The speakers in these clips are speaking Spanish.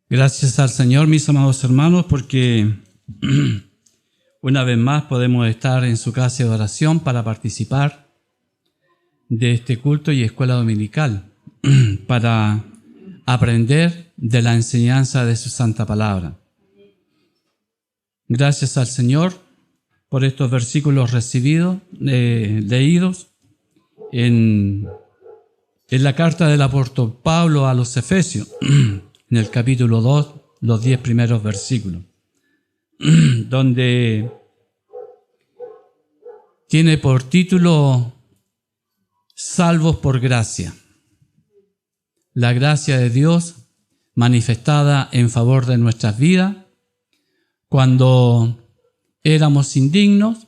Gracias al Señor, mis amados hermanos, porque una vez más podemos estar en su casa de oración para participar de este culto y escuela dominical, para aprender de la enseñanza de su santa palabra. Gracias al Señor por estos versículos recibidos, leídos en la carta del apóstol Pablo a los Efesios, en el capítulo 2, los 10 primeros versículos, donde tiene por título Salvos por gracia. La gracia de Dios manifestada en favor de nuestras vidas cuando éramos indignos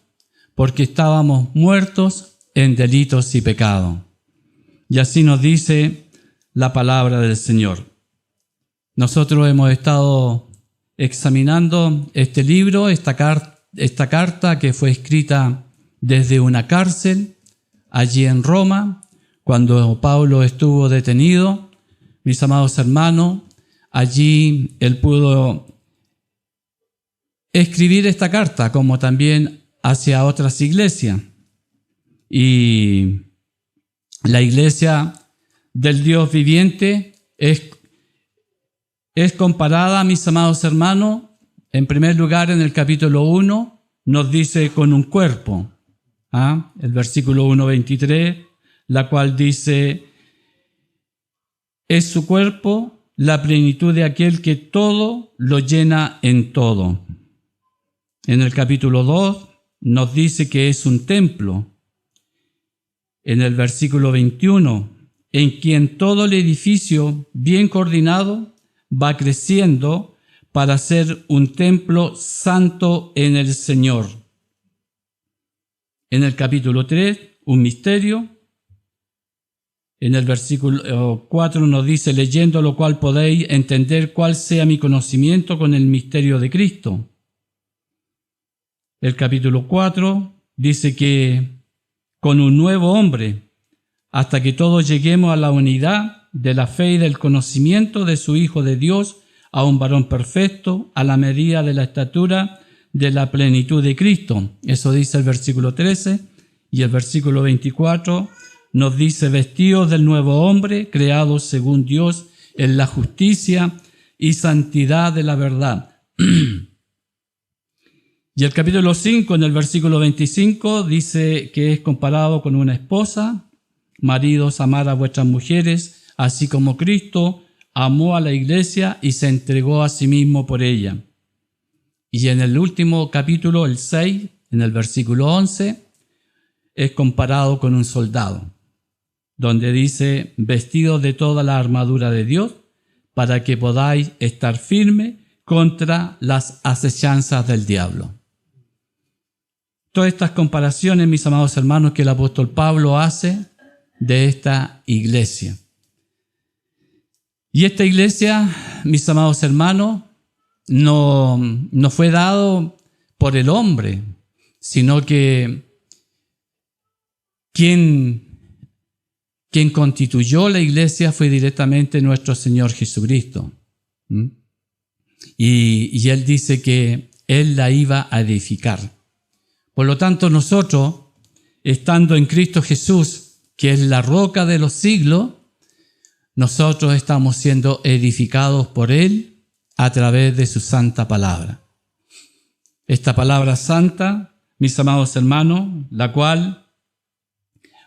porque estábamos muertos en delitos y pecados. Y así nos dice la palabra del Señor. Nosotros hemos estado examinando este libro, esta carta que fue escrita desde una cárcel allí en Roma, cuando Pablo estuvo detenido. Mis amados hermanos, allí él pudo escribir esta carta, como también hacia otras iglesias. Y la iglesia del Dios viviente es comparada, mis amados hermanos, en primer lugar en el capítulo 1, nos dice con un cuerpo. El versículo 1:23, la cual dice, es su cuerpo la plenitud de aquel que todo lo llena en todo. En el capítulo 2 nos dice que es un templo. En el versículo 21, en quien todo el edificio bien coordinado va creciendo para ser un templo santo en el Señor. En el capítulo 3, un misterio. En el versículo 4 nos dice, leyendo lo cual podéis entender cuál sea mi conocimiento con el misterio de Cristo. El capítulo 4 dice que con un nuevo hombre, hasta que todos lleguemos a la unidad de la fe y del conocimiento de su Hijo de Dios, a un varón perfecto, a la medida de la estatura de la plenitud de Cristo. Eso dice el versículo 13, y el versículo 24 nos dice, vestidos del nuevo hombre, creados según Dios en la justicia y santidad de la verdad. Y el capítulo 5, en el versículo 25, dice que es comparado con una esposa. Maridos, amad a vuestras mujeres, así como Cristo amó a la iglesia y se entregó a sí mismo por ella. Y en el último capítulo, el 6, en el versículo 11, es comparado con un soldado, donde dice, vestidos de toda la armadura de Dios, para que podáis estar firmes contra las asechanzas del diablo. Todas estas comparaciones, mis amados hermanos, que el apóstol Pablo hace de esta iglesia. Y esta iglesia, mis amados hermanos, no fue dado por el hombre, sino que quien constituyó la iglesia fue directamente nuestro Señor Jesucristo. Y Él dice que Él la iba a edificar. Por lo tanto, nosotros, estando en Cristo Jesús, que es la roca de los siglos, nosotros estamos siendo edificados por Él a través de su santa palabra. Esta palabra santa, mis amados hermanos, la cual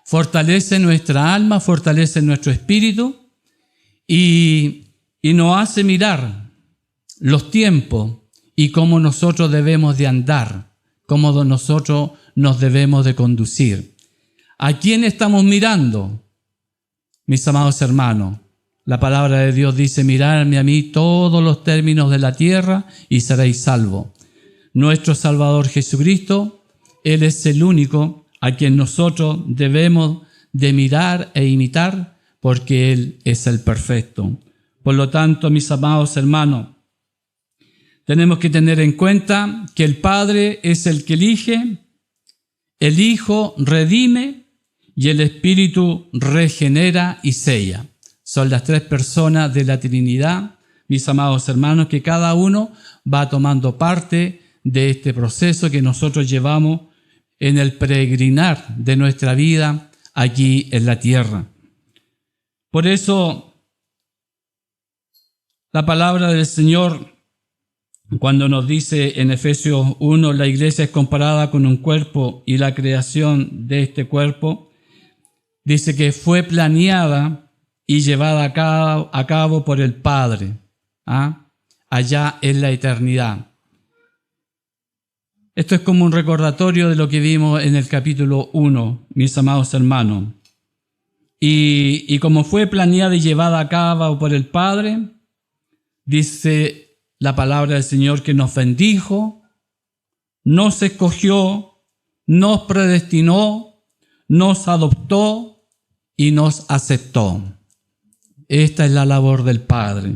fortalece nuestra alma, fortalece nuestro espíritu y nos hace mirar los tiempos y cómo nosotros debemos de andar, cómo nosotros nos debemos de conducir. ¿A quién estamos mirando? Mis amados hermanos, la palabra de Dios dice, miradme a mí todos los términos de la tierra y seréis salvos. Nuestro Salvador Jesucristo, Él es el único a quien nosotros debemos de mirar e imitar, porque Él es el perfecto. Por lo tanto, mis amados hermanos, tenemos que tener en cuenta que el Padre es el que elige, el Hijo redime y el Espíritu regenera y sella. Son las tres personas de la Trinidad, mis amados hermanos, que cada uno va tomando parte de este proceso que nosotros llevamos en el peregrinar de nuestra vida aquí en la tierra. Por eso, la palabra del Señor, cuando nos dice en Efesios 1, la iglesia es comparada con un cuerpo y la creación de este cuerpo, dice que fue planeada y llevada a cabo por el Padre, allá en la eternidad. Esto es como un recordatorio de lo que vimos en el capítulo 1, mis amados hermanos. Y como fue planeada y llevada a cabo por el Padre, dice la palabra del Señor que nos bendijo, nos escogió, nos predestinó, nos adoptó y nos aceptó. Esta es la labor del Padre.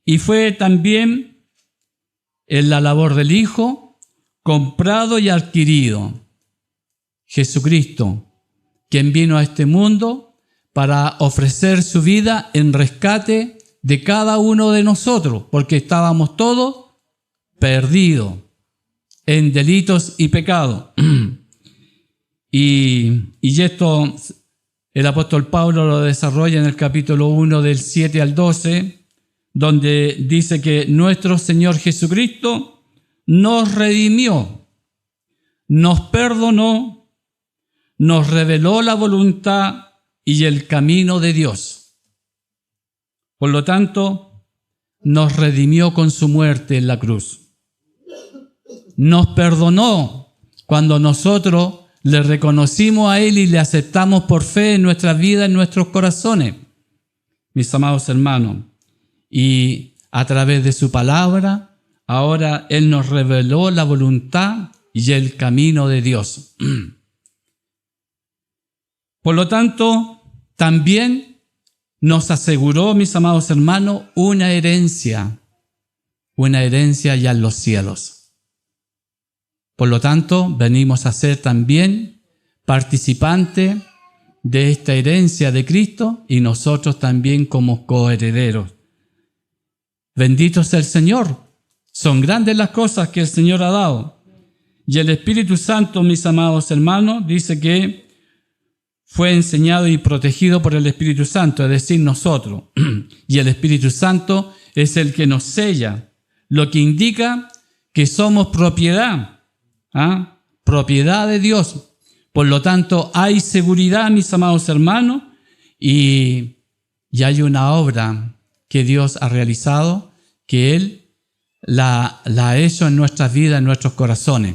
Y fue también en la labor del Hijo, comprado y adquirido. Jesucristo, quien vino a este mundo para ofrecer su vida en rescate de cada uno de nosotros, porque estábamos todos perdidos en delitos y pecados. Y esto el apóstol Pablo lo desarrolla en el capítulo 1 del 7 al 12, donde dice que nuestro Señor Jesucristo nos redimió, nos perdonó, nos reveló la voluntad y el camino de Dios. Por lo tanto, nos redimió con su muerte en la cruz. Nos perdonó cuando nosotros le reconocimos a Él y le aceptamos por fe en nuestras vidas, en nuestros corazones, mis amados hermanos. Y a través de su palabra, ahora Él nos reveló la voluntad y el camino de Dios. Por lo tanto, también nos aseguró, mis amados hermanos, una herencia ya en los cielos. Por lo tanto, venimos a ser también participantes de esta herencia de Cristo y nosotros también como coherederos. Bendito sea el Señor. Son grandes las cosas que el Señor ha dado. Y el Espíritu Santo, mis amados hermanos, dice que fue enseñado y protegido por el Espíritu Santo, es decir, nosotros. Y el Espíritu Santo es el que nos sella, lo que indica que somos propiedad, propiedad de Dios. Por lo tanto, hay seguridad, mis amados hermanos, y hay una obra que Dios ha realizado, que Él la ha hecho en nuestras vidas, en nuestros corazones.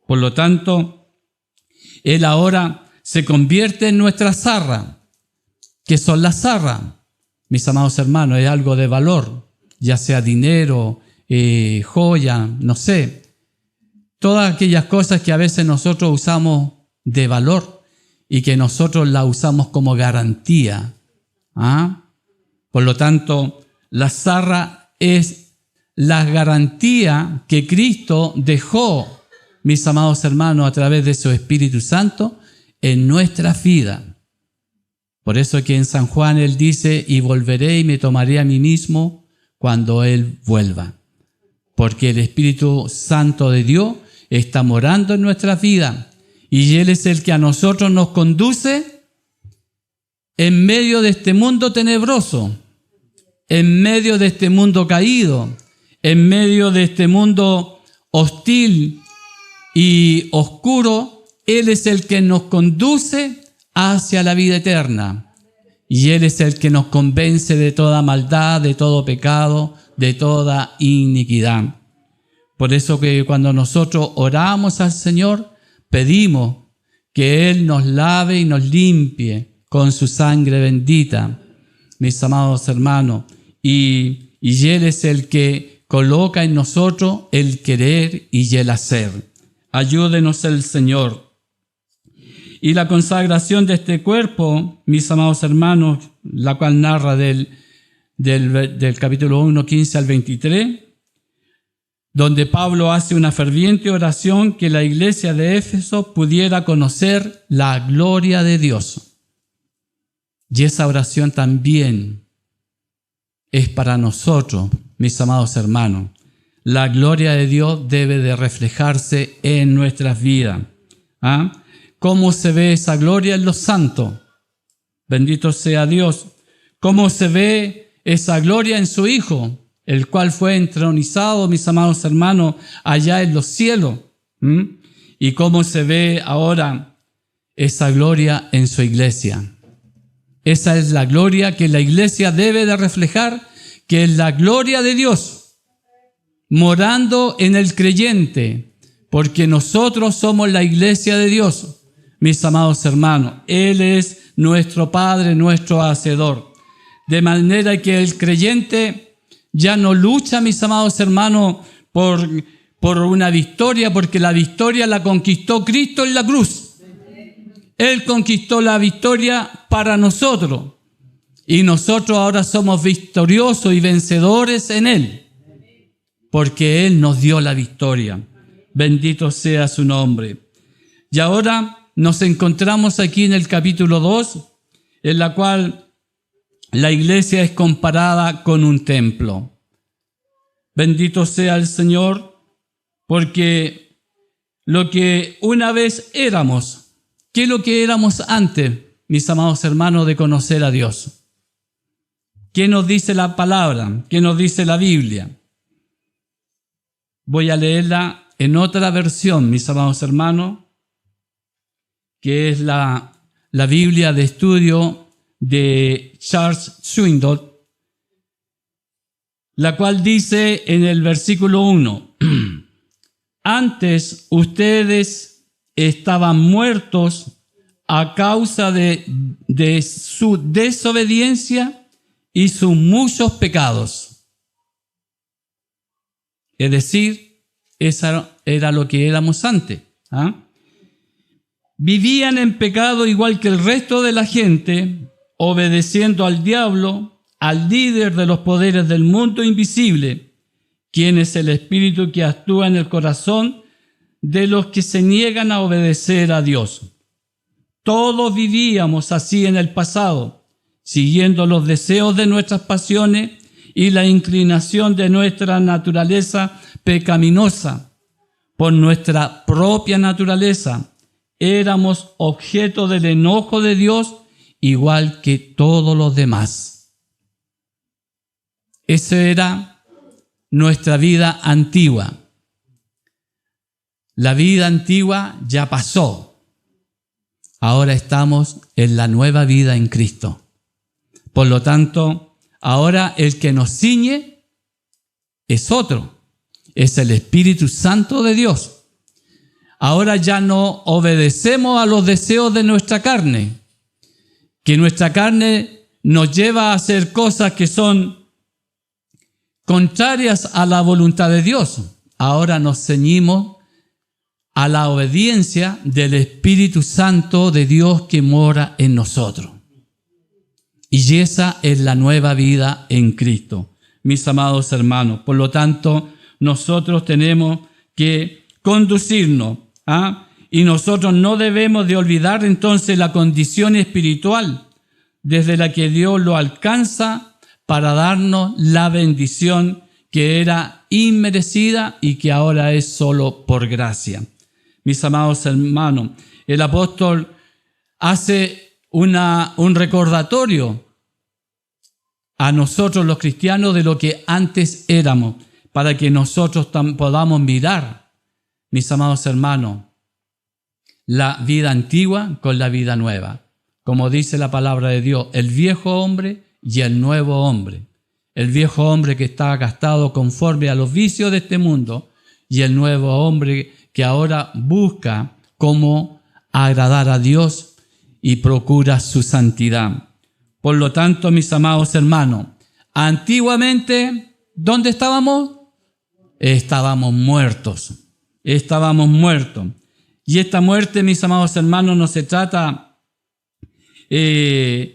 Por lo tanto, Él ahora se convierte en nuestra zarra. ¿Qué son las zarras? Mis amados hermanos, es algo de valor, ya sea dinero, joya, no sé. Todas aquellas cosas que a veces nosotros usamos de valor y que nosotros la usamos como garantía. Por lo tanto, la zarra es la garantía que Cristo dejó, mis amados hermanos, a través de su Espíritu Santo en nuestra vida. Por eso que en San Juan Él dice, y volveré y me tomaré a mí mismo cuando Él vuelva. Porque el Espíritu Santo de Dios está morando en nuestra vida y Él es el que a nosotros nos conduce en medio de este mundo tenebroso, en medio de este mundo caído, en medio de este mundo hostil y oscuro. Él es el que nos conduce hacia la vida eterna. Y Él es el que nos convence de toda maldad, de todo pecado, de toda iniquidad. Por eso que cuando nosotros oramos al Señor, pedimos que Él nos lave y nos limpie con su sangre bendita, mis amados hermanos. Y Él es el que coloca en nosotros el querer y el hacer. Ayúdenos el Señor. Y la consagración de este cuerpo, mis amados hermanos, la cual narra del capítulo 1, 15 al 23, donde Pablo hace una ferviente oración que la iglesia de Éfeso pudiera conocer la gloria de Dios. Y esa oración también es para nosotros, mis amados hermanos. La gloria de Dios debe de reflejarse en nuestras vidas. ¿Ah? ¿Cómo se ve esa gloria en los santos? Bendito sea Dios. ¿Cómo se ve esa gloria en su Hijo, el cual fue entronizado, mis amados hermanos, allá en los cielos? ¿Y cómo se ve ahora esa gloria en su iglesia? Esa es la gloria que la iglesia debe de reflejar, que es la gloria de Dios, morando en el creyente, porque nosotros somos la iglesia de Dios, mis amados hermanos. Él es nuestro Padre, nuestro Hacedor. De manera que el creyente ya no lucha, mis amados hermanos, por una victoria, porque la victoria la conquistó Cristo en la cruz. Él conquistó la victoria para nosotros. Y nosotros ahora somos victoriosos y vencedores en Él, porque Él nos dio la victoria. Bendito sea su nombre. Y ahora nos encontramos aquí en el capítulo 2, en la cual la iglesia es comparada con un templo. Bendito sea el Señor, porque lo que una vez éramos, ¿qué es lo que éramos antes, mis amados hermanos, de conocer a Dios? ¿Qué nos dice la palabra? ¿Qué nos dice la Biblia? Voy a leerla en otra versión, mis amados hermanos, que es la Biblia de estudio de Charles Swindoll, la cual dice en el versículo 1, antes ustedes estaban muertos a causa de su desobediencia y sus muchos pecados. Es decir, eso era lo que éramos antes. Vivían en pecado igual que el resto de la gente, obedeciendo al diablo, al líder de los poderes del mundo invisible, quien es el espíritu que actúa en el corazón de los que se niegan a obedecer a Dios. Todos vivíamos así en el pasado, siguiendo los deseos de nuestras pasiones y la inclinación de nuestra naturaleza pecaminosa. Por nuestra propia naturaleza éramos objeto del enojo de Dios, igual que todos los demás. Esa era nuestra vida antigua. La vida antigua ya pasó. Ahora estamos en la nueva vida en Cristo. Por lo tanto, ahora el que nos ciñe es otro, es el Espíritu Santo de Dios. Ahora ya no obedecemos a los deseos de nuestra carne, que nuestra carne nos lleva a hacer cosas que son contrarias a la voluntad de Dios. Ahora nos ceñimos a la obediencia del Espíritu Santo de Dios que mora en nosotros. Y esa es la nueva vida en Cristo, mis amados hermanos. Por lo tanto, nosotros tenemos que conducirnos, y nosotros no debemos de olvidar entonces la condición espiritual desde la que Dios lo alcanza para darnos la bendición que era inmerecida y que ahora es solo por gracia. Mis amados hermanos, el apóstol hace un recordatorio a nosotros los cristianos de lo que antes éramos, para que nosotros podamos mirar, mis amados hermanos, la vida antigua con la vida nueva. Como dice la palabra de Dios, el viejo hombre y el nuevo hombre. El viejo hombre que está gastado conforme a los vicios de este mundo, y el nuevo hombre que ahora busca cómo agradar a Dios y procura su santidad. Por lo tanto, mis amados hermanos, antiguamente, ¿dónde estábamos? Estábamos muertos. Estábamos muertos. Y esta muerte, mis amados hermanos, no se trata en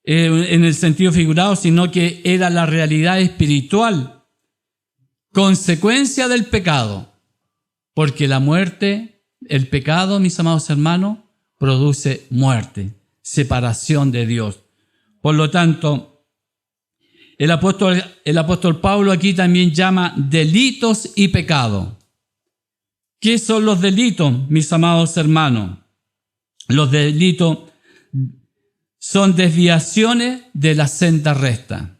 el sentido figurado, sino que era la realidad espiritual, consecuencia del pecado. Porque la muerte, el pecado, mis amados hermanos, produce muerte, separación de Dios. Por lo tanto, el apóstol Pablo aquí también llama delitos y pecado. ¿Qué son los delitos, mis amados hermanos? Los delitos son desviaciones de la senda recta.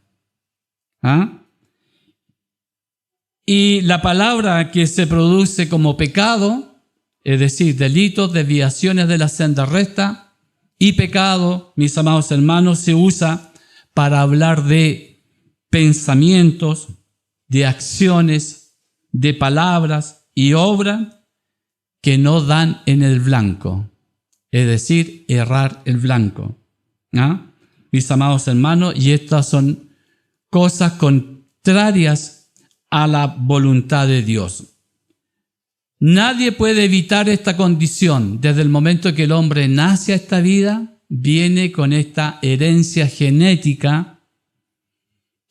Y la palabra que se produce como pecado, es decir, delitos, desviaciones de la senda recta y pecado, mis amados hermanos, se usa para hablar de pensamientos, de acciones, de palabras y obras que no dan en el blanco, es decir, errar el blanco. Mis amados hermanos, y estas son cosas contrarias a la voluntad de Dios. Nadie puede evitar esta condición. Desde el momento que el hombre nace a esta vida, viene con esta herencia genética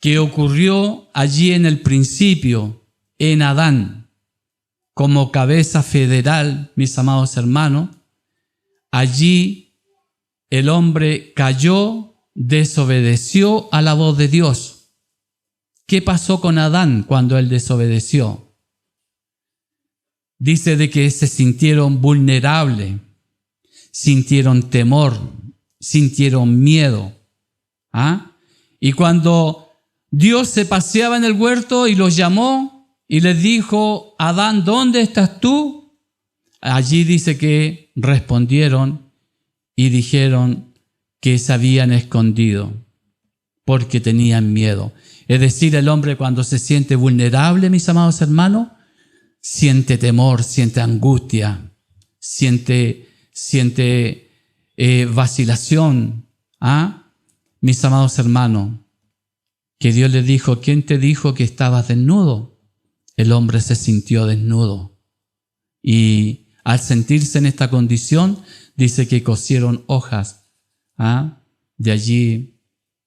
que ocurrió allí en el principio, en Adán, como cabeza federal, mis amados hermanos. Allí el hombre cayó, desobedeció a la voz de Dios. ¿Qué pasó con Adán cuando él desobedeció? Dice de que se sintieron vulnerables, sintieron temor, sintieron miedo. Y cuando Dios se paseaba en el huerto y los llamó y les dijo: Adán, ¿dónde estás tú? Allí dice que respondieron y dijeron que se habían escondido porque tenían miedo. Es decir, el hombre cuando se siente vulnerable, mis amados hermanos, siente temor, siente angustia, siente vacilación. Mis amados hermanos, que Dios le dijo: ¿quién te dijo que estabas desnudo? El hombre se sintió desnudo. Y al sentirse en esta condición, dice que cosieron hojas de allí,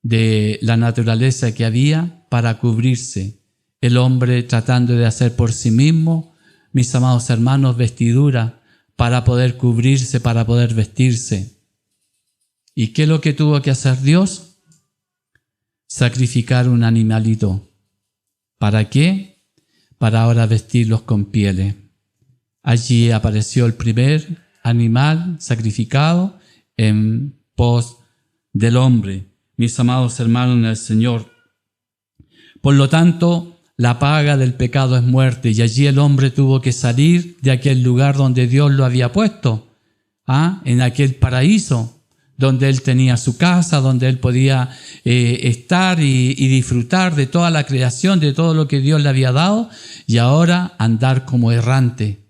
de la naturaleza que había, para cubrirse. El hombre tratando de hacer por sí mismo, mis amados hermanos, vestidura para poder cubrirse, para poder vestirse. ¿Y qué es lo que tuvo que hacer Dios? Sacrificar un animalito. ¿Para qué? Para ahora vestirlos con pieles. Allí apareció el primer animal sacrificado en pos del hombre, mis amados hermanos en el Señor. Por lo tanto, la paga del pecado es muerte, y allí el hombre tuvo que salir de aquel lugar donde Dios lo había puesto, en aquel paraíso, donde él tenía su casa, donde él podía estar y disfrutar de toda la creación, de todo lo que Dios le había dado, y ahora andar como errante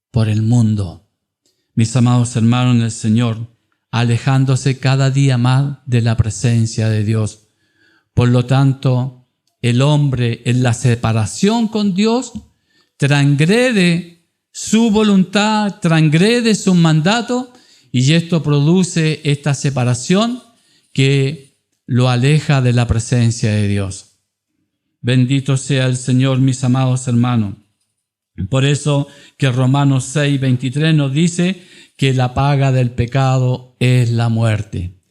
por el mundo. Mis amados hermanos en el Señor, alejándose cada día más de la presencia de Dios. Por lo tanto, el hombre en la separación con Dios transgrede su voluntad, transgrede sus mandatos, y esto produce esta separación que lo aleja de la presencia de Dios. Bendito sea el Señor, mis amados hermanos. Por eso que Romanos 6:23 nos dice que la paga del pecado es la muerte.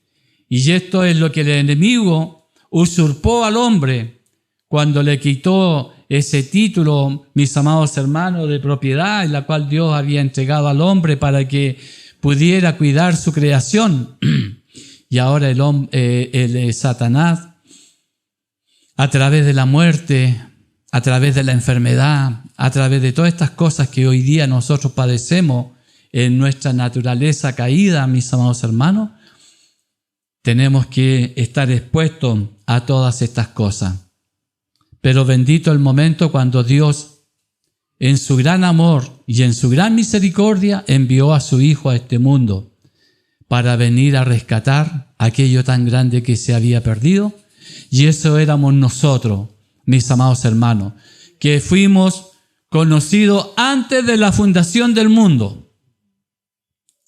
Y esto es lo que el enemigo usurpó al hombre cuando le quitó ese título, mis amados hermanos, de propiedad, en la cual Dios había entregado al hombre para que pudiera cuidar su creación. Y ahora el Satanás, a través de la muerte, a través de la enfermedad, a través de todas estas cosas que hoy día nosotros padecemos en nuestra naturaleza caída, mis amados hermanos, tenemos que estar expuestos a todas estas cosas. Pero bendito el momento cuando Dios, en su gran amor y en su gran misericordia, envió a su Hijo a este mundo para venir a rescatar aquello tan grande que se había perdido. Y eso éramos nosotros, mis amados hermanos, que fuimos conocidos antes de la fundación del mundo,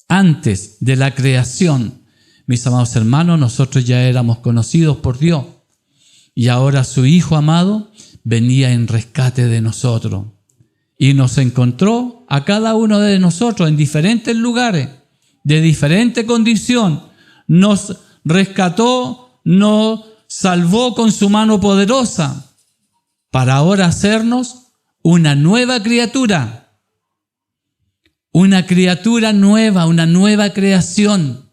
antes de la creación. Mis amados hermanos, nosotros ya éramos conocidos por Dios, y ahora su Hijo amado venía en rescate de nosotros y nos encontró a cada uno de nosotros en diferentes lugares, de diferente condición. Nos rescató, nos salvó con su mano poderosa para ahora hacernos una nueva criatura. Una criatura nueva, una nueva creación,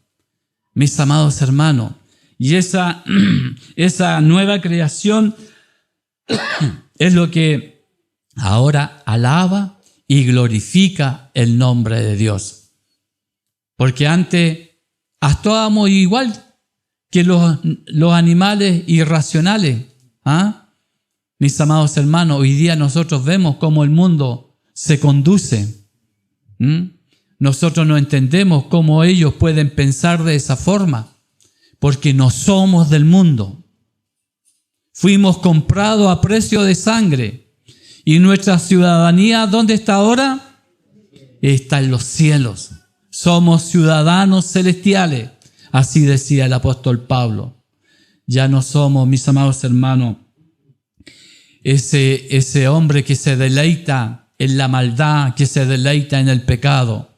mis amados hermanos. Y esa nueva creación es lo que ahora alaba y glorifica el nombre de Dios. Porque antes actuábamos igual que los animales irracionales. Mis amados hermanos, hoy día nosotros vemos cómo el mundo se conduce. Nosotros no entendemos cómo ellos pueden pensar de esa forma, porque no somos del mundo. Fuimos comprados a precio de sangre. ¿Y nuestra ciudadanía dónde está ahora? Está en los cielos. Somos ciudadanos celestiales. Así decía el apóstol Pablo. Ya no somos, mis amados hermanos, ese hombre que se deleita en la maldad, que se deleita en el pecado,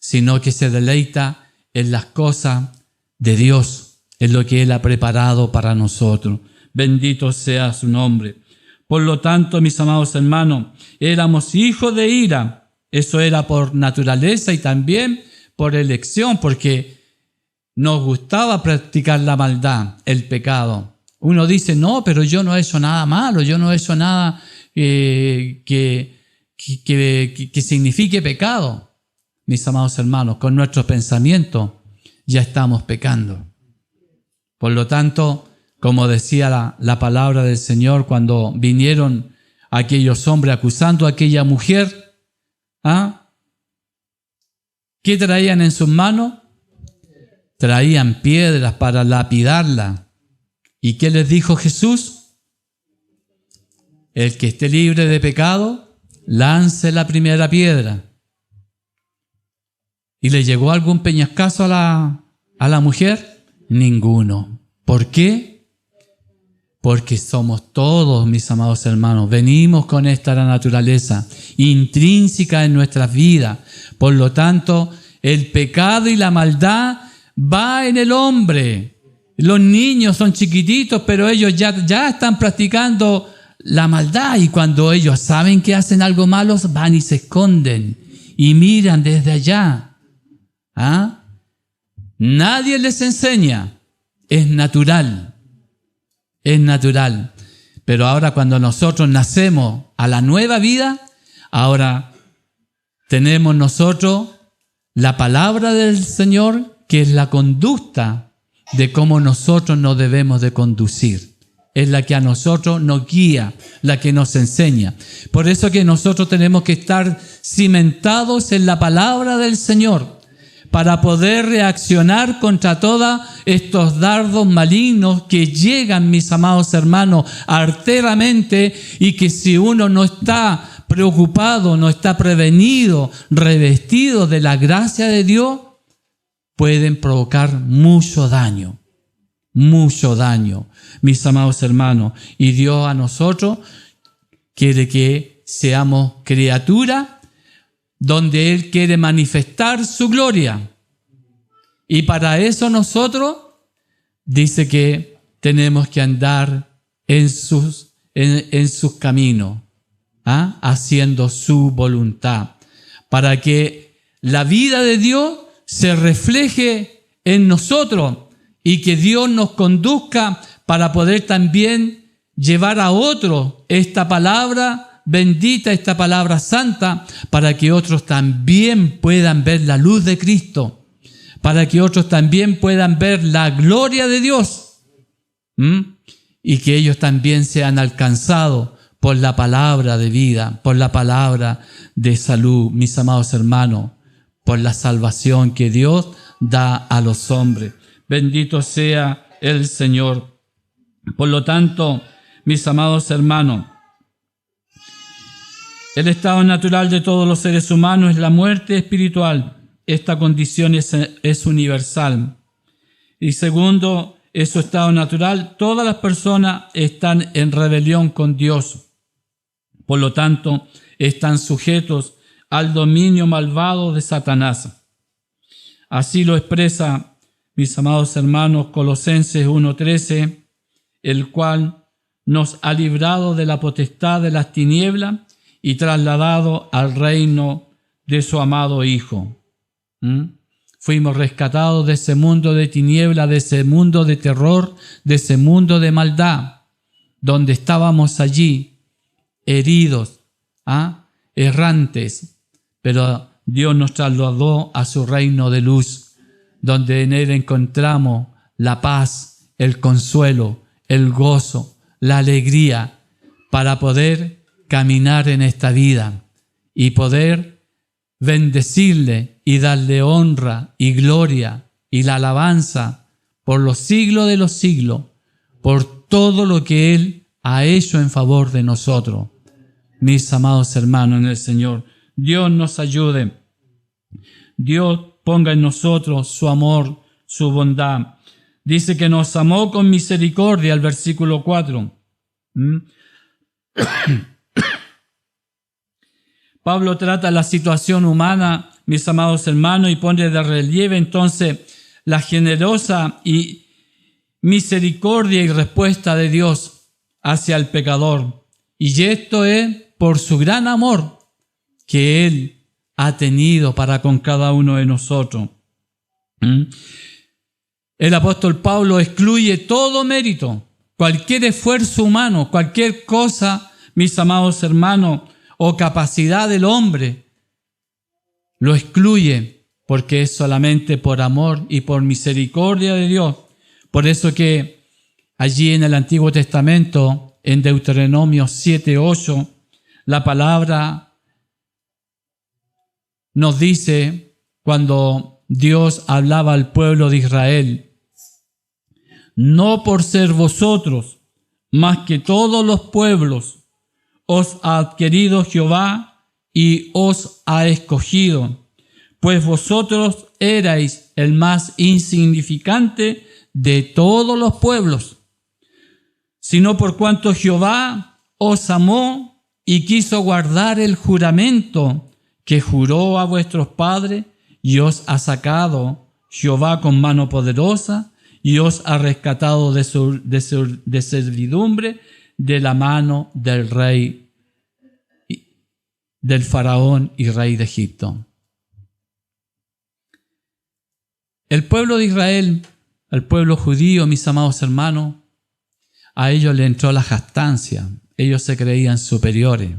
sino que se deleita en las cosas de Dios, en lo que Él ha preparado para nosotros. Bendito sea su nombre. Por lo tanto, mis amados hermanos, éramos hijos de ira. Eso era por naturaleza y también por elección, porque nos gustaba practicar la maldad, el pecado. Uno dice, no, pero yo no he hecho nada malo, yo no he hecho nada que signifique pecado. Mis amados hermanos, con nuestros pensamientos ya estamos pecando. Por lo tanto, como decía la palabra del Señor cuando vinieron aquellos hombres acusando a aquella mujer, ¿qué traían en sus manos? Traían piedras para lapidarla. ¿Y qué les dijo Jesús? El que esté libre de pecado, lance la primera piedra. ¿Y le llegó algún peñascazo a la mujer? Ninguno. ¿Por qué? Porque somos todos, mis amados hermanos, venimos con esta naturaleza intrínseca en nuestras vidas. Por lo tanto, el pecado y la maldad va en el hombre. Los niños son chiquititos, pero ellos ya están practicando la maldad, y cuando ellos saben que hacen algo malo, van y se esconden y miran desde allá. Nadie les enseña. Es natural. Es natural. Pero ahora cuando nosotros nacemos a la nueva vida, ahora tenemos nosotros la palabra del Señor, que es la conducta de cómo nosotros nos debemos de conducir. Es la que a nosotros nos guía, la que nos enseña. Por eso que nosotros tenemos que estar cimentados en la palabra del Señor para poder reaccionar contra todos estos dardos malignos que llegan, mis amados hermanos, arteramente, y que si uno no está preocupado, no está prevenido, revestido de la gracia de Dios, pueden provocar mucho daño, mis amados hermanos. Y Dios a nosotros quiere que seamos criaturas donde Él quiere manifestar su gloria. Y para eso nosotros, dice que tenemos que andar en sus caminos, haciendo su voluntad, para que la vida de Dios se refleje en nosotros y que Dios nos conduzca para poder también llevar a otros esta palabra bendita, esta palabra santa, para que otros también puedan ver la luz de Cristo, para que otros también puedan ver la gloria de Dios, y que ellos también sean alcanzados por la palabra de vida, por la palabra de salud, mis amados hermanos, por la salvación que Dios da a los hombres. Bendito sea el Señor. Por lo tanto, mis amados hermanos, el estado natural de todos los seres humanos es la muerte espiritual. Esta condición es universal. Y segundo, en su estado natural, todas las personas están en rebelión con Dios. Por lo tanto, están sujetos al dominio malvado de Satanás. Así lo expresa, mis amados hermanos, Colosenses 1:13, el cual nos ha librado de la potestad de las tinieblas y trasladado al reino de su amado Hijo. Fuimos rescatados de ese mundo de tinieblas, de ese mundo de terror, de ese mundo de maldad, donde estábamos allí, heridos, errantes, pero Dios nos trasladó a su reino de luz, donde en Él encontramos la paz, el consuelo, el gozo, la alegría, para poder caminar en esta vida y poder bendecirle y darle honra y gloria y la alabanza por los siglos de los siglos, por todo lo que Él ha hecho en favor de nosotros. Mis amados hermanos en el Señor, Dios nos ayude. Dios ponga en nosotros su amor, su bondad. Dice que nos amó con misericordia, el versículo 4. Pablo trata la situación humana, mis amados hermanos, y pone de relieve entonces la generosa y misericordia y respuesta de Dios hacia el pecador. Y esto es por su gran amor que Él ha tenido para con cada uno de nosotros. El apóstol Pablo excluye todo mérito, cualquier esfuerzo humano, cualquier cosa, mis amados hermanos, o capacidad del hombre, lo excluye porque es solamente por amor y por misericordia de Dios. Por eso que allí en el Antiguo Testamento, en Deuteronomio 7:8, la palabra nos dice, cuando Dios hablaba al pueblo de Israel, no por ser vosotros más que todos los pueblos, os ha adquirido Jehová y os ha escogido, pues vosotros erais el más insignificante de todos los pueblos, sino por cuanto Jehová os amó y quiso guardar el juramento que juró a vuestros padres, y os ha sacado Jehová con mano poderosa, y os ha rescatado de servidumbre, de la mano del rey, del faraón y rey de Egipto. El pueblo de Israel, el pueblo judío, mis amados hermanos, a ellos le entró la jactancia. Ellos se creían superiores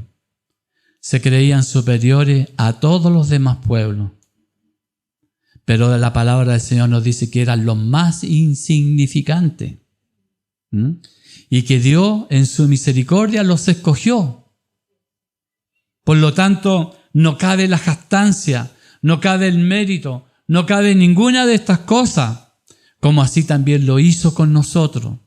a todos los demás pueblos. Pero la palabra del Señor nos dice que eran los más insignificantes. Y que Dios en su misericordia los escogió. Por lo tanto, no cabe la jactancia, no cabe el mérito, no cabe ninguna de estas cosas, como así también lo hizo con nosotros.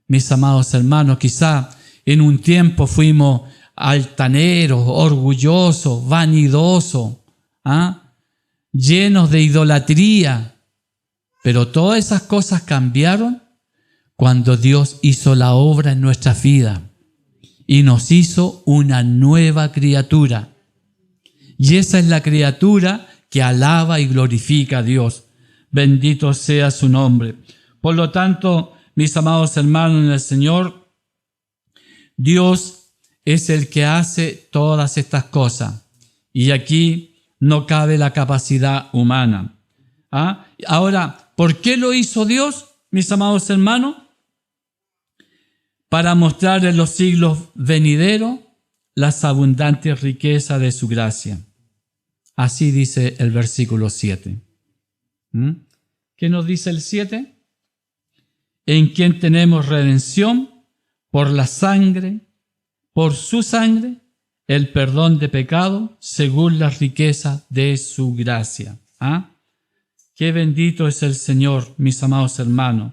Mis amados hermanos, quizá en un tiempo fuimos altaneros, orgullosos, vanidosos, llenos de idolatría, pero todas esas cosas cambiaron cuando Dios hizo la obra en nuestra vida y nos hizo una nueva criatura. Y esa es la criatura que alaba y glorifica a Dios. Bendito sea su nombre. Por lo tanto, mis amados hermanos en el Señor, Dios es el que hace todas estas cosas. Y aquí no cabe la capacidad humana. Ahora, ¿por qué lo hizo Dios, mis amados hermanos? Para mostrar en los siglos venideros las abundantes riquezas de su gracia. Así dice el versículo 7. ¿Qué nos dice el 7? En quien tenemos redención por la sangre, por su sangre, el perdón de pecado según las riquezas de su gracia. Qué bendito es el Señor, mis amados hermanos.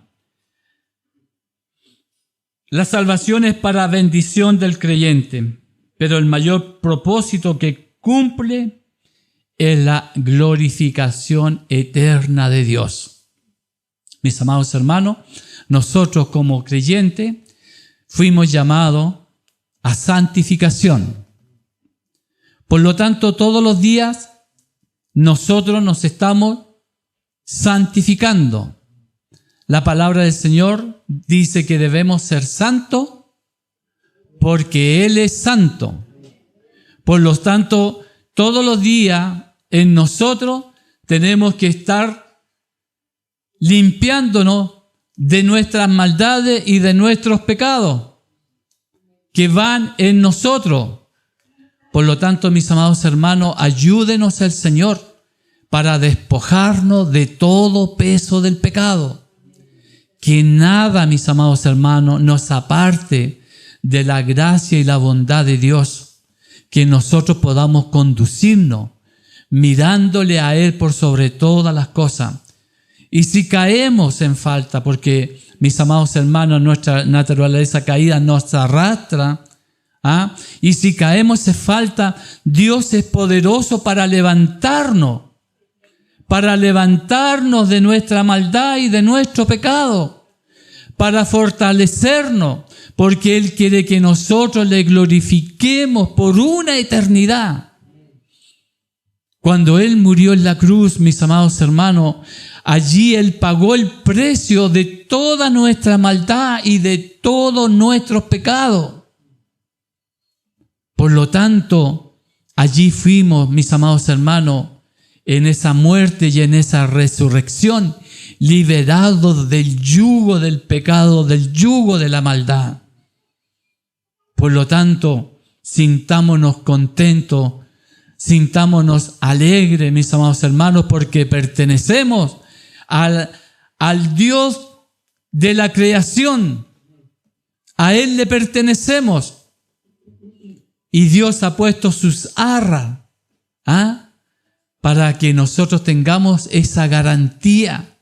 La salvación es para bendición del creyente, pero el mayor propósito que cumple es la glorificación eterna de Dios. Mis amados hermanos, nosotros como creyentes fuimos llamados a santificación. Por lo tanto, todos los días nosotros nos estamos santificando. la palabra del Señor dice que debemos ser santos porque Él es santo. Por lo tanto, todos los días en nosotros tenemos que estar limpiándonos de nuestras maldades y de nuestros pecados que van en nosotros. Por lo tanto, mis amados hermanos, ayúdenos el Señor para despojarnos de todo peso del pecado. Que nada, mis amados hermanos, nos aparte de la gracia y la bondad de Dios. Que nosotros podamos conducirnos mirándole a Él por sobre todas las cosas. Y si caemos en falta, porque, mis amados hermanos, nuestra naturaleza caída nos arrastra, y si caemos en falta, Dios es poderoso para levantarnos de nuestra maldad y de nuestro pecado, para fortalecernos, porque Él quiere que nosotros le glorifiquemos por una eternidad. Cuando Él murió en la cruz, mis amados hermanos, allí Él pagó el precio de toda nuestra maldad y de todos nuestros pecados. Por lo tanto, allí fuimos, mis amados hermanos, en esa muerte y en esa resurrección, liberados del yugo del pecado, del yugo de la maldad. Por lo tanto, sintámonos contentos, sintámonos alegres, mis amados hermanos, porque pertenecemos al Dios de la creación. A Él le pertenecemos. Y Dios ha puesto sus arras para que nosotros tengamos esa garantía.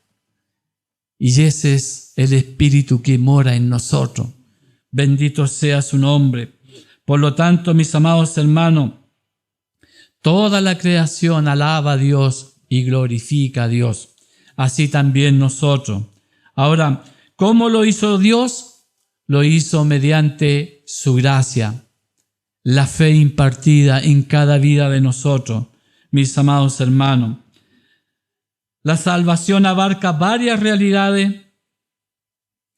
Y ese es el Espíritu que mora en nosotros. Bendito sea su nombre. Por lo tanto, mis amados hermanos, toda la creación alaba a Dios y glorifica a Dios. Así también nosotros. Ahora, ¿cómo lo hizo Dios? Lo hizo mediante su gracia, la fe impartida en cada vida de nosotros, mis amados hermanos. La salvación abarca varias realidades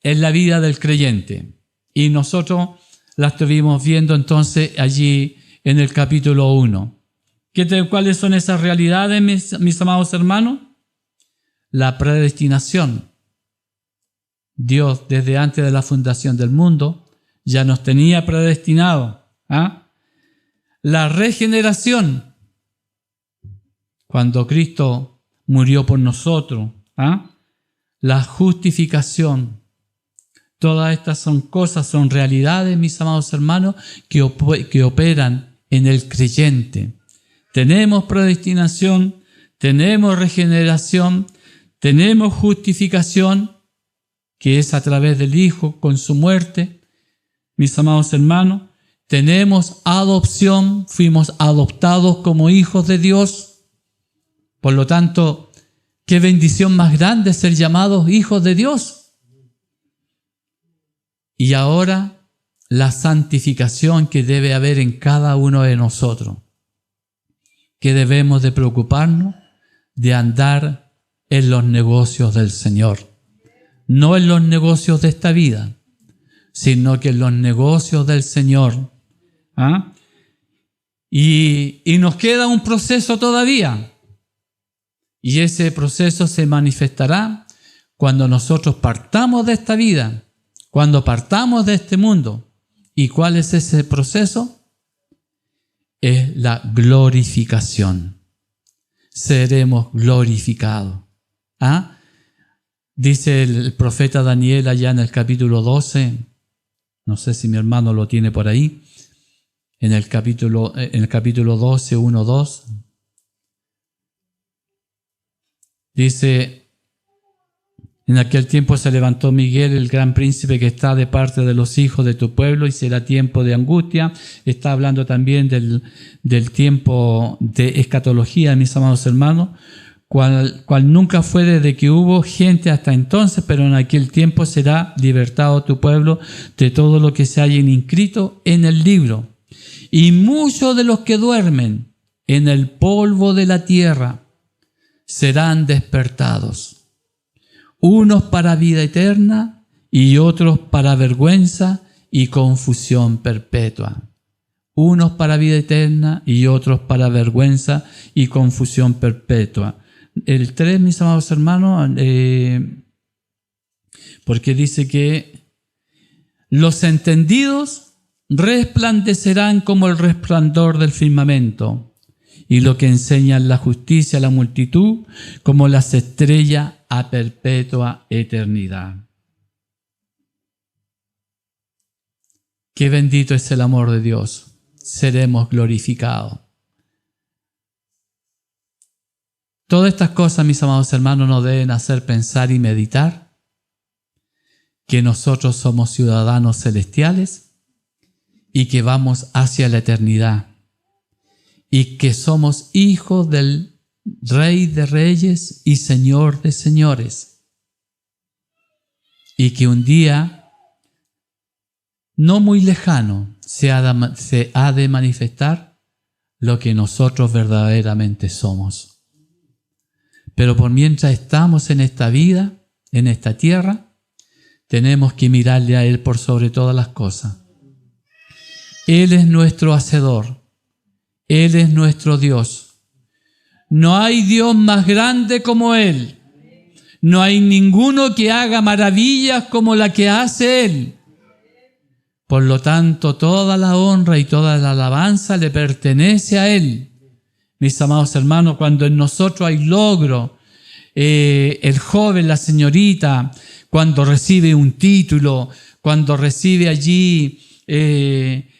en la vida del creyente. Y nosotros las estuvimos viendo entonces allí en el capítulo 1. ¿Cuáles son esas realidades, mis amados hermanos? La predestinación. Dios, desde antes de la fundación del mundo, ya nos tenía predestinados. La regeneración. Cuando Cristo murió por nosotros. La justificación. Todas estas son cosas, son realidades, mis amados hermanos, que operan en el creyente. Tenemos predestinación, tenemos regeneración, tenemos justificación, que es a través del Hijo con su muerte, mis amados hermanos. Tenemos adopción, fuimos adoptados como hijos de Dios. Por lo tanto, qué bendición más grande ser llamados hijos de Dios. Y ahora, la santificación que debe haber en cada uno de nosotros. Que debemos de preocuparnos de andar en los negocios del Señor. No en los negocios de esta vida, sino que en los negocios del Señor. Y nos queda un proceso todavía. Y ese proceso se manifestará cuando nosotros partamos de esta vida, cuando partamos de este mundo. ¿Y cuál es ese proceso? Es la glorificación. Seremos glorificados. Dice el profeta Daniel allá en el capítulo 12, no sé si mi hermano lo tiene por ahí, en el capítulo 12, 1, 2, dice: en aquel tiempo se levantó Miguel, el gran príncipe que está de parte de los hijos de tu pueblo, y será tiempo de angustia. Está hablando también del tiempo de escatología, mis amados hermanos, cual nunca fue desde que hubo gente hasta entonces, pero en aquel tiempo será libertado tu pueblo de todo lo que se haya inscrito en el libro. Y muchos de los que duermen en el polvo de la tierra serán despertados. unos para vida eterna y otros para vergüenza y confusión perpetua. Unos para vida eterna y otros para vergüenza y confusión perpetua. El 3, mis amados hermanos, porque dice que los entendidos resplandecerán como el resplandor del firmamento, y lo que enseñan la justicia a la multitud como las estrellas a perpetua eternidad. Qué bendito es el amor de Dios. Seremos glorificados. Todas estas cosas, mis amados hermanos, nos deben hacer pensar y meditar que nosotros somos ciudadanos celestiales y que vamos hacia la eternidad y que somos hijos del Rey de Reyes y Señor de Señores, y que un día no muy lejano se ha de manifestar lo que nosotros verdaderamente somos. Pero por mientras estamos en esta vida, en esta tierra, tenemos que mirarle a Él por sobre todas las cosas. Él es nuestro Hacedor. Él es nuestro Dios. No hay Dios más grande como Él. No hay ninguno que haga maravillas como la que hace Él. Por lo tanto, toda la honra y toda la alabanza le pertenece a Él. Mis amados hermanos, cuando en nosotros hay logro, el joven, la señorita, cuando recibe un título, cuando recibe allí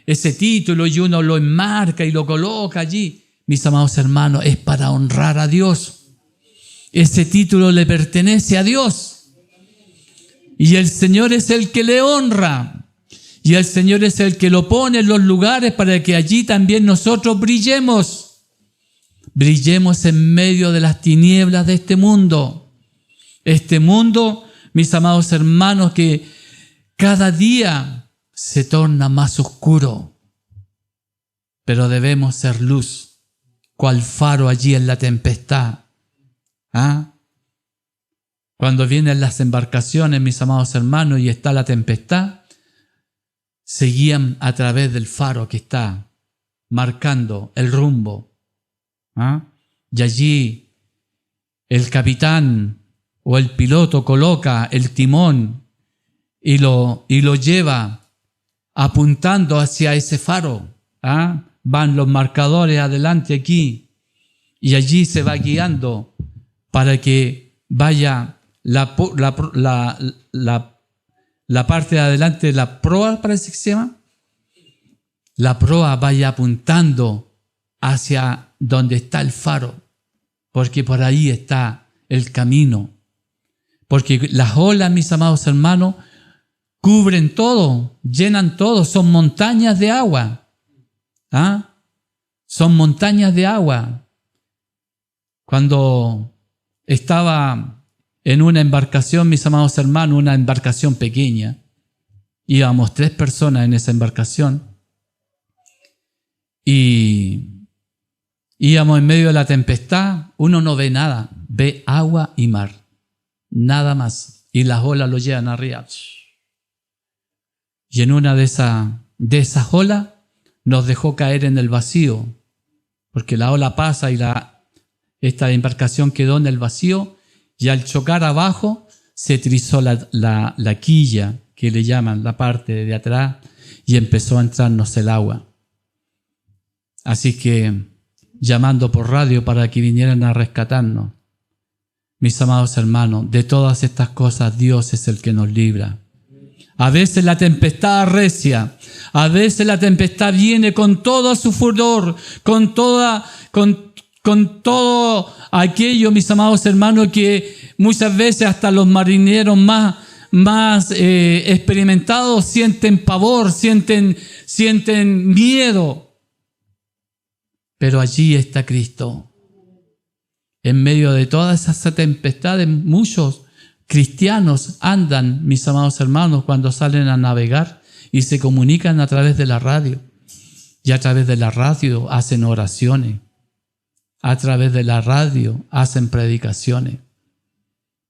ese título y uno lo enmarca y lo coloca allí, mis amados hermanos, es para honrar a Dios. Ese título le pertenece a Dios. Y el Señor es el que le honra. Y el Señor es el que lo pone en los lugares para que allí también nosotros brillemos. Brillemos en medio de las tinieblas de este mundo. Este mundo, mis amados hermanos, que cada día se torna más oscuro. Pero debemos ser luz, cual faro allí en la tempestad. Cuando vienen las embarcaciones, mis amados hermanos, y está la tempestad, se guían a través del faro que está marcando el rumbo. Y allí el capitán o el piloto coloca el timón y lo lleva apuntando hacia ese faro. Van los marcadores adelante aquí y allí se va guiando para que vaya la parte de adelante de la proa, parece que se llama. La proa vaya apuntando hacia donde está el faro, porque por ahí está el camino. Porque las olas, mis amados hermanos, cubren todo, llenan todo, son montañas de agua. Son montañas de agua. Cuando estaba en una embarcación, mis amados hermanos, una embarcación pequeña, íbamos 3 personas en esa embarcación y íbamos en medio de la tempestad. Uno no ve nada, ve agua y mar, nada más, y las olas lo llevan arriba. Y en una de esas olas nos dejó caer en el vacío, porque la ola pasa y esta embarcación quedó en el vacío, y al chocar abajo se trizó la quilla, que le llaman la parte de atrás, y empezó a entrarnos el agua. Así que, llamando por radio para que vinieran a rescatarnos, mis amados hermanos, de todas estas cosas Dios es el que nos libra. A veces la tempestad arrecia, a veces la tempestad viene con todo su furor, con todo aquello, mis amados hermanos, que muchas veces hasta los marineros más experimentados sienten pavor, sienten miedo. Pero allí está Cristo. En medio de todas esas tempestades, muchos cristianos andan, mis amados hermanos, cuando salen a navegar y se comunican a través de la radio. Y a través de la radio hacen oraciones. A través de la radio hacen predicaciones.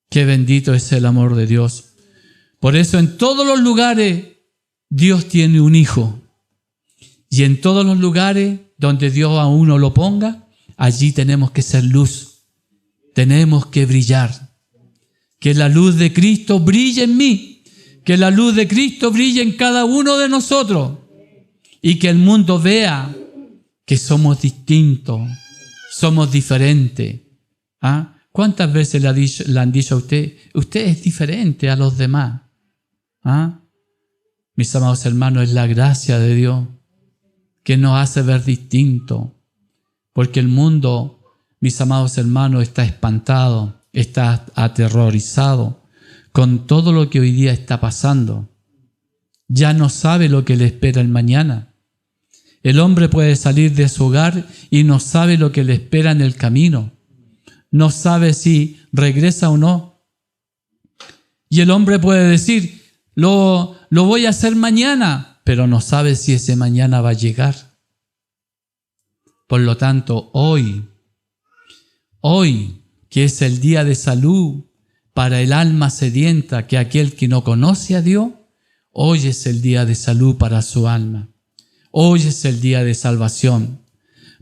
Qué bendito es el amor de Dios. Por eso en todos los lugares Dios tiene un hijo. Y en todos los lugares donde Dios a uno lo ponga, allí tenemos que ser luz. Tenemos que brillar. Que la luz de Cristo brille en mí. Que la luz de Cristo brille en cada uno de nosotros. Y que el mundo vea que somos distintos, somos diferentes. ¿Ah? ¿Cuántas veces le han dicho a usted, usted es diferente a los demás? ¿Ah? Mis amados hermanos, es la gracia de Dios que nos hace ver distintos. Porque el mundo, mis amados hermanos, está espantado, está aterrorizado con todo lo que hoy día está pasando. Ya no sabe lo que le espera el mañana. El hombre puede salir de su hogar y no sabe lo que le espera en el camino. No sabe si regresa o no. Y el hombre puede decir, lo voy a hacer mañana, pero no sabe si ese mañana va a llegar. Por lo tanto, hoy, que es el día de salud para el alma sedienta, que aquel que no conoce a Dios, hoy es el día de salud para su alma. Hoy es el día de salvación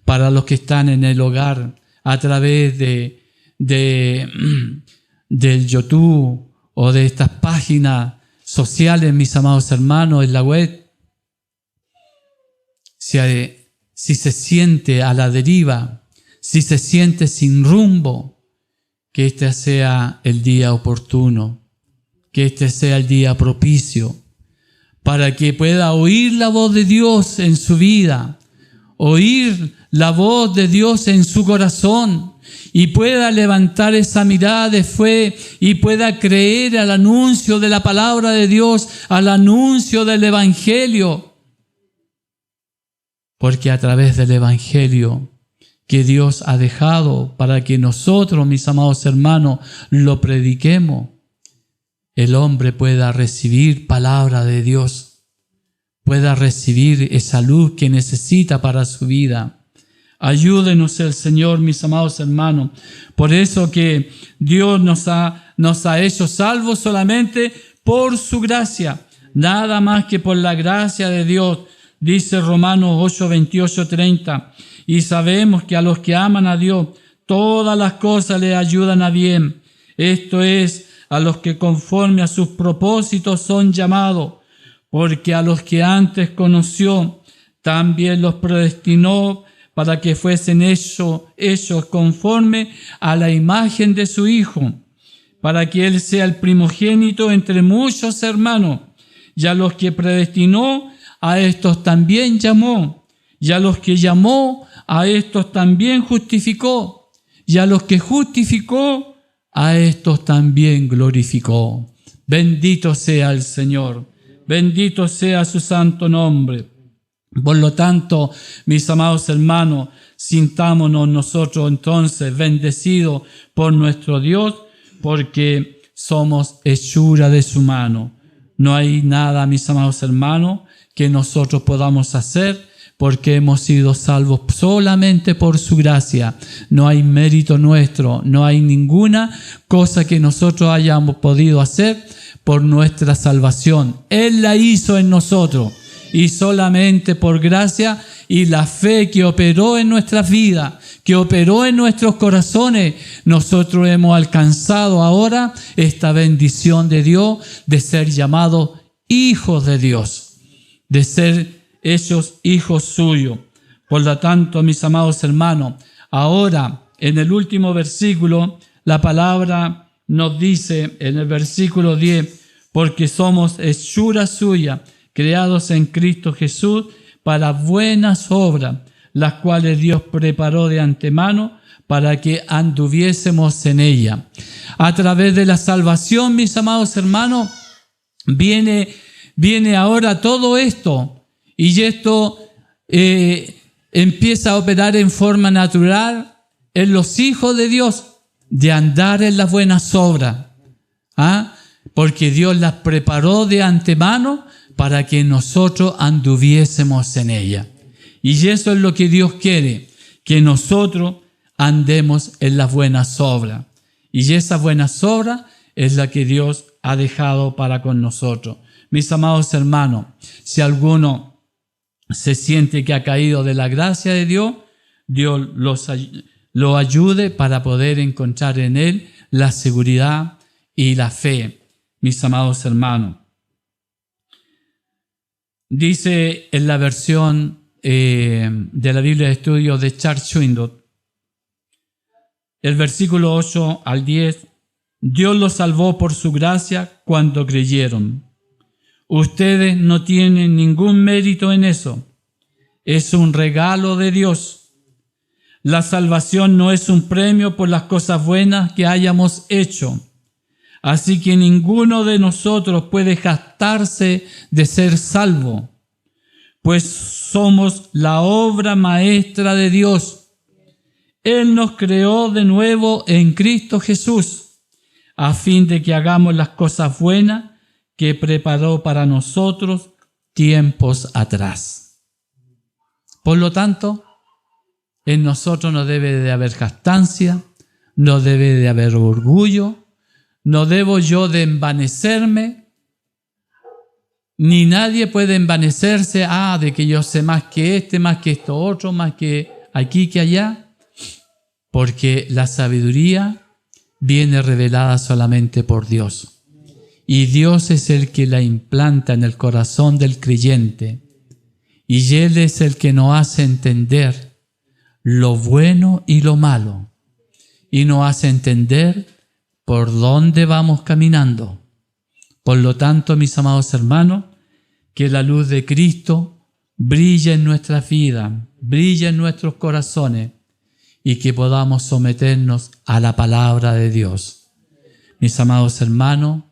para los que están en el hogar a través del YouTube o de estas páginas sociales, mis amados hermanos, en la web. Si se siente a la deriva, si se siente sin rumbo, que este sea el día oportuno, que este sea el día propicio, para que pueda oír la voz de Dios en su vida, oír la voz de Dios en su corazón y pueda levantar esa mirada de fe y pueda creer al anuncio de la palabra de Dios, al anuncio del Evangelio. Porque a través del Evangelio que Dios ha dejado para que nosotros, mis amados hermanos, lo prediquemos, el hombre pueda recibir palabra de Dios, pueda recibir esa luz que necesita para su vida. Ayúdenos el Señor, mis amados hermanos. Por eso que Dios nos ha hecho salvos solamente por su gracia, nada más que por la gracia de Dios. Dice Romanos 8, 28, 30. Y sabemos que a los que aman a Dios, todas las cosas les ayudan a bien. Esto es, a los que conforme a sus propósitos son llamados, porque a los que antes conoció, también los predestinó para que fuesen hechos conforme a la imagen de su Hijo, para que Él sea el primogénito entre muchos hermanos. Y a los que predestinó, a estos también llamó. Y a los que llamó, a estos también justificó. Y a los que justificó, a estos también glorificó. Bendito sea el Señor. Bendito sea su santo nombre. Por lo tanto, mis amados hermanos, sintámonos nosotros entonces bendecidos por nuestro Dios, porque somos hechura de su mano. No hay nada, mis amados hermanos, que nosotros podamos hacer, porque hemos sido salvos solamente por su gracia. No hay mérito nuestro, no hay ninguna cosa que nosotros hayamos podido hacer por nuestra salvación. Él la hizo en nosotros, y solamente por gracia y la fe que operó en nuestras vidas, que operó en nuestros corazones, nosotros hemos alcanzado ahora esta bendición de Dios de ser llamados hijos de Dios, de ser hechos hijos suyos. Por lo tanto, mis amados hermanos, ahora en el último versículo, la palabra nos dice en el versículo 10, porque somos hechura suya, creados en Cristo Jesús para buenas obras, las cuales Dios preparó de antemano para que anduviésemos en ella. A través de la salvación, mis amados hermanos, viene ahora todo esto. Y esto empieza a operar en forma natural en los hijos de Dios, de andar en las buenas obras. ¿Ah? Porque Dios las preparó de antemano para que nosotros anduviésemos en ella. Y eso es lo que Dios quiere, que nosotros andemos en las buenas obras. Y esas buenas obras es la que Dios ha dejado para con nosotros. Mis amados hermanos, si alguno se siente que ha caído de la gracia de Dios, Dios lo ayude para poder encontrar en Él la seguridad y la fe, mis amados hermanos. Dice en la versión de la Biblia de Estudio de Charles Swindoll, el versículo 8 al 10, Dios los salvó por su gracia cuando creyeron. Ustedes no tienen ningún mérito en eso. Es un regalo de Dios. La salvación no es un premio por las cosas buenas que hayamos hecho. Así que ninguno de nosotros puede jactarse de ser salvo, pues somos la obra maestra de Dios. Él nos creó de nuevo en Cristo Jesús, a fin de que hagamos las cosas buenas que preparó para nosotros tiempos atrás. Por lo tanto, en nosotros no debe de haber jactancia, no debe de haber orgullo, no debo yo de envanecerme, ni nadie puede envanecerse, de que yo sé más que esto otro, más que aquí, que allá, porque la sabiduría viene revelada solamente por Dios. Y Dios es el que la implanta en el corazón del creyente. Y Él es el que nos hace entender lo bueno y lo malo. Y nos hace entender por dónde vamos caminando. Por lo tanto, mis amados hermanos, que la luz de Cristo brille en nuestra vida, brille en nuestros corazones y que podamos someternos a la palabra de Dios. Mis amados hermanos,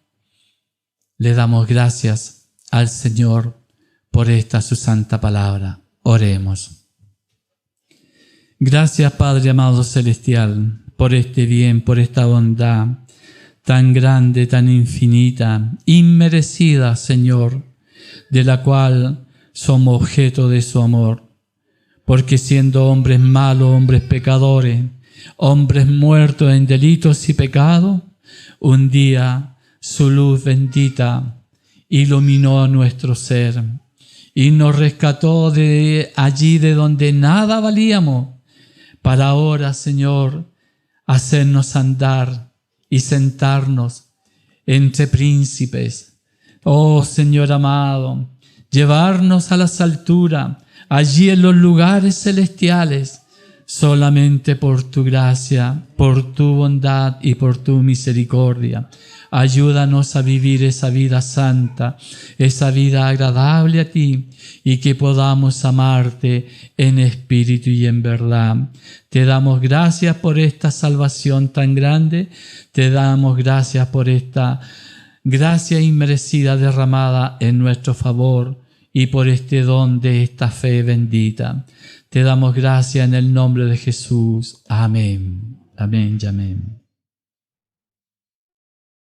le damos gracias al Señor por esta su santa palabra. Oremos. Gracias, Padre amado celestial, por este bien, por esta bondad tan grande, tan infinita, inmerecida, Señor, de la cual somos objeto de su amor. Porque siendo hombres malos, hombres pecadores, hombres muertos en delitos y pecados, un día su luz bendita iluminó nuestro ser y nos rescató de allí de donde nada valíamos, para ahora, Señor, hacernos andar y sentarnos entre príncipes. Oh Señor amado, llevarnos a las alturas, allí en los lugares celestiales, solamente por tu gracia, por tu bondad y por tu misericordia. Ayúdanos a vivir esa vida santa, esa vida agradable a ti, y que podamos amarte en espíritu y en verdad. Te damos gracias por esta salvación tan grande, te damos gracias por esta gracia inmerecida derramada en nuestro favor y por este don de esta fe bendita. Te damos gracias en el nombre de Jesús. Amén. Amén y amén.